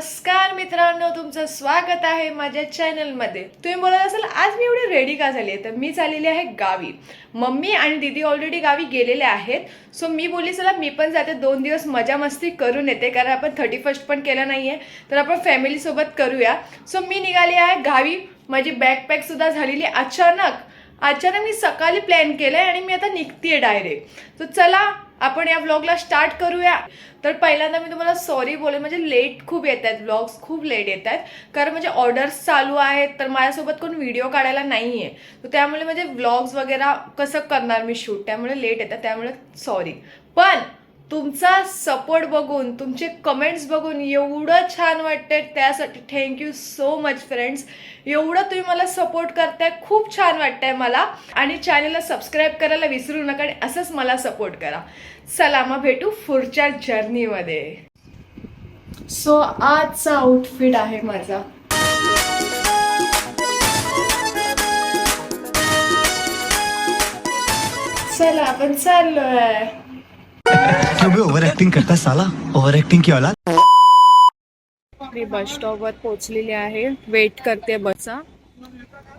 नमस्कार मित्रांनो, तुमचं स्वागत आहे माझ्या चॅनलमध्ये. तुम्ही बोलत असाल आज मी एवढी रेडी का झाली आहे, तर मी चाललेली आहे गावी. मम्मी आणि दीदी ऑलरेडी गावी गेलेले आहेत. सो मी बोलली चला मी पण जाते, 2 दिवस मजा मस्ती करून येते, कारण आपण 31st पण केलं नाहीये, तर आपण फॅमिली सोबत करूया. सो मी निघाली आहे गावी. माझी बॅकपॅक सुद्धा झालेली. अचानक मी सकाळी प्लॅन केलंय आणि मी आता निघतेय डायरेक्ट. तर चला आपण या व्लॉगला स्टार्ट करूया. तर पहिल्यांदा मी तुम्हाला सॉरी बोलेन, म्हणजे लेट खूप येत आहेत, व्लॉग्स खूप लेट येत आहेत, कारण म्हणजे ऑर्डर्स चालू आहेत, तर माझ्यासोबत कोण व्हिडिओ काढायला नाही आहे. तर त्यामुळे म्हणजे व्लॉग्स वगैरे कसं करणार मी शूट, त्यामुळे लेट येतात, त्यामुळे सॉरी. पण तुमचा सपोर्ट बघून, तुमचे कमेंट्स बघून एवढं छान वाटतंय, त्यासाठी थँक्यू सो मच फ्रेंड्स. एवढं तुम्ही मला सपोर्ट करताय, खूप छान वाटतंय मला. आणि चॅनलला सबस्क्राईब करायला विसरू नका आणि असंच मला सपोर्ट करा. चला मग भेटू पुढच्या जर्नीमध्ये. सो आजचा आउटफिट आहे माझा. चला आपण चाललोय. ओव्हर ऍक्टिंग करता साला, ओव्हर ऍक्टिंग की औलाद. मी बस स्टॉपवर पोहोचलेली आहे, वेट करते बसचा.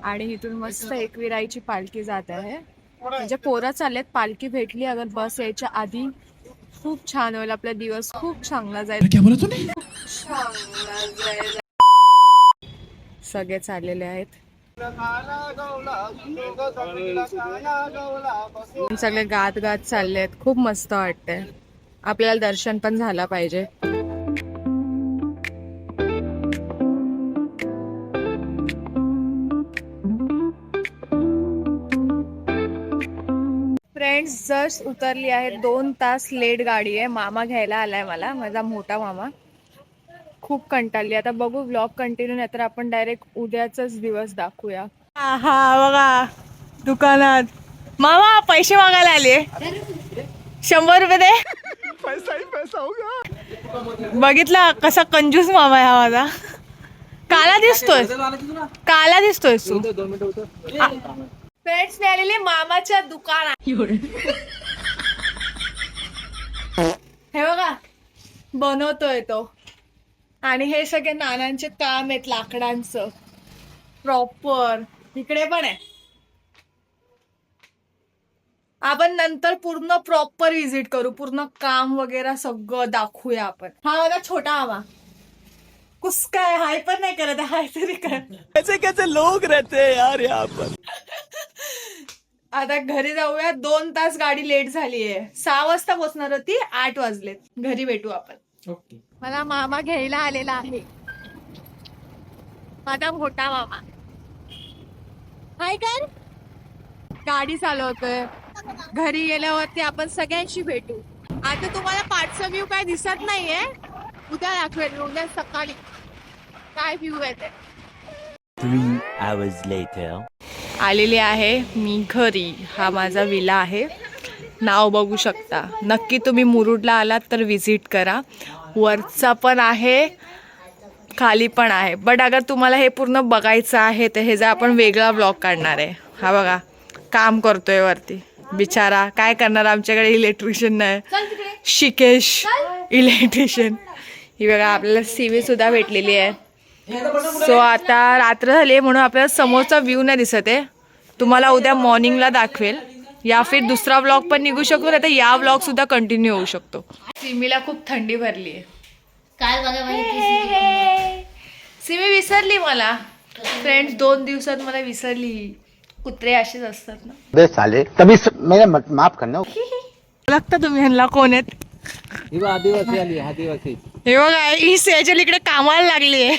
आणि इथून मस्त एकविराईची पालखी जात आहे. म्हणजे पोरं चाललेत, पालखी भेटली अगर बस यायच्या आधी खूप छान होईल, आपला दिवस खूप चांगला जाईल. सगळे चाललेले आहेत, सगळे गात गात चालले आहेत. खूप मस्त वाटतंय, आपल्याला दर्शन पण झालं पाहिजे. फ्रेंड्स जस्ट उतरली आहे, 2 तास लेट गाडी आहे. मामा घ्यायला आलाय मला, माझा मोठा मामा. खूप कंटाळली. आता बघू व्लॉग कंटिन्यू, नाही तर आपण डायरेक्ट उद्याचाच दिवस दाखवूया. हा बघा दुकानात मामा पैसे मागायला आले. 100 रुपये दे. पैसा होगा. बघितला कसा कंजूस मामा आहे हा माझा. काला दिसतोय तू. फ्रेंड्स ने आलेले मामाच्या दुकानात. हे बघा बनवतोय तो. आणि हे सगळे नानांचे काम आहेत लाकडांचं प्रॉपर. इकडे पण आहे. आपण नंतर पूर्ण प्रॉपर विजिट करू, पूर्ण काम वगैरे सगळं दाखवूया आपण. हा माझा छोटा मामा कुस काय हाय पण नाही करत, हाय तरी कर. कैसे लोग रहते हैं यार यहाँ पर. आता घरी जाऊया. 2 तास गाडी लेट झालीये. 6 वाजता पोहोचणार होती, 8 वाजलेत. घरी भेटू आपण. ओके. मला मामा घ्यायला आलेला आहे, माझा मोठा मामा. हाय कर. गाडी चालवतोय. घरी गेल्यावरती आपण सगळ्यांशी भेटू. आता तुम्हाला पाठचा व्ह्यू काय दिसत नाहीये, उद्या दाखवेल. उद्या सकाळी काय व्ह्यू येते. 3 hours later. आलेली आहे मी घरी. हा माझा विला आहे, नाव बघू शकता. नक्की तुम्ही मुरुडला आलात तर विजिट करा. वरचा पण आहे, खाली पण आहे. बट अगर तुम्हाला हे पूर्ण बघायचं आहे तर हे जर आपण वेगळा ब्लॉग काढणार आहे. हा बघा काम करतोय वरती बिचारा. काय करणार, आमच्याकडे इलेक्ट्रिशियन नाही. शिकेश इलेक्ट्रिशियन. ही बघा आपल्याला सीवी सुद्धा भेटलेली आहे. सो आता रात्र झाली आहे म्हणून आपल्याला समोरचा व्ह्यू नाही दिसत आहे. तुम्हाला उद्या मॉर्निंगला दाखवेल, या फिर दुसरा व्लॉग पण निघू शकतो, नाही तर या व्लॉग सुद्धा कंटिन्यू होऊ शकतो. सिमीला खूप थंडी भरली आहे. काल बघा सिमी विसरली मला. फ्रेंड्स 2 दिवसात मला विसरली. कुत्रे असेच असतात ना. बे साले कभी मेरा माफ करना. लागतं तुम्ही ह्यांना कोण आहेत. आदिवासी आली आदिवासी. हे बघा ही सेजल इकडे कामाला लागली आहे.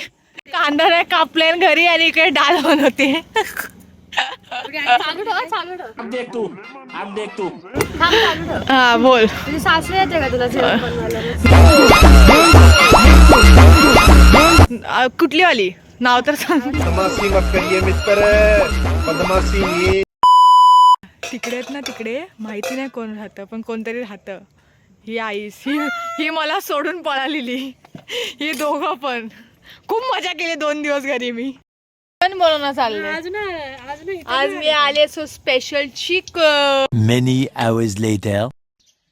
कांदा नाही कापले घरी आणि इकडे डाळ बनवते. अब देख तू हा बोल. तुझी सासू येते का तुला जेवण बनवायला? कुठली वाली नाव तर सांग. बदमाशी मत करिए मित्र, बदमाशी. तिकडे आहेत ना, तिकडे माहिती नाही कोण राहतं, पण कोणतरी राहतं. ही आईस ही मला सोडून पळालेली. ही दोघं पण खूप मजा केली 2 दिवस घरी. मी पण बोलवणं चाललंय. आज मी आले so special chicken. Many hours later.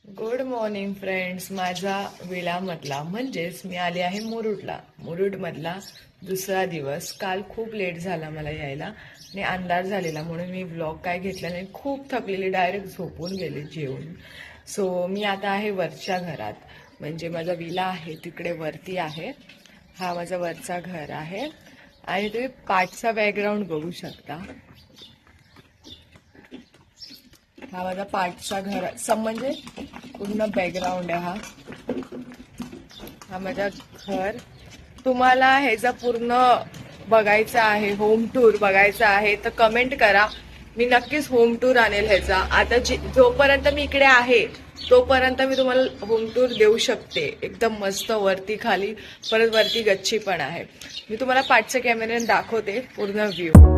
Good morning friends. माझा विलामधला म्हणजेच मी आले आहे मुरुडला. मुरुडमधला दुसरा दिवस. काल खूप लेट झाला मला यायला आणि अंधार झालेला म्हणून मी व्लॉग काय घेतला नाही. खूप थकलेली, डायरेक्ट झोपून गेले जेवून. सो मी आता आहे वरच्या घरात, म्हणजे माझा विला आहे तिकडे वरती आहे. हा माझा वरचा घर आहे आणि तुम्ही पाठचा बॅकग्राऊंड बघू शकता. हा माझा पाठचा घर म्हणजे पूर्ण बॅकग्राऊंड आहे. हा माझा घर. तुम्हाला ह्याचा पूर्ण बघायचा आहे, होम टूर बघायचा आहे तर कमेंट करा. मी नक्कीच होम टूर आणेल ह्याचा. आता जोपर्यंत मी इकडे आहे तोपर्यंत मी तुम्हाला होम टूर देऊ शकते. एकदम मस्त वरती खाली, परत वरती गच्ची पण आहे. मी तुम्हाला पाठच्या कॅमेऱ्याने दाखवते पूर्ण व्ह्यू.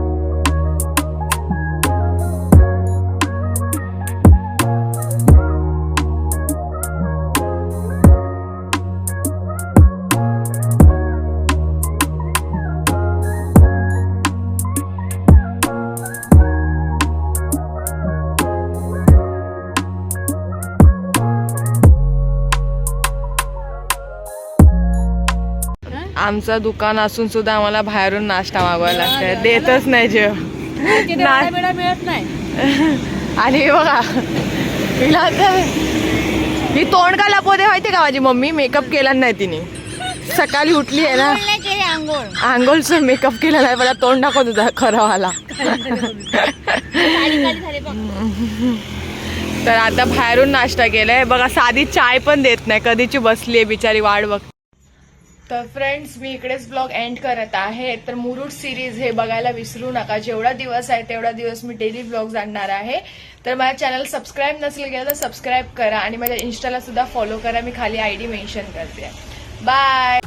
आमचं दुकान असून सुद्धा आम्हाला बाहेरून नाश्ता मागवायला लागतंय. देतच नाही जेव मिळत नाही. आणि हे बघा ही तोंड का लपवते माहिती का माझी मम्मी. मेकअप केला नाही तिने. सकाळी उठली आहे ना, आंघोळचा मेकअप केला नाही, मला तोंड दाखवत होता खरंवाला. तर आता बाहेरून नाश्ता केलाय बघा. साधी चाय पण देत नाही, कधीची बसलीये बिचारी वाट बघ. तर फ्रेंड्स मी इकडेच ब्लॉग एंड करत आहे. तर मुरुड सिरीज हे बघायला विसरू नका. जेवढा दिवस आहे तेवढा दिवस मी डेली ब्लॉग्स आणणार आहे. तर माझ्या चॅनल सबस्क्राईब नसेल केलं तर सबस्क्राईब करा आणि माझ्या इन्स्टाला सुद्धा फॉलो करा. मी खाली ID मेन्शन करते. बाय.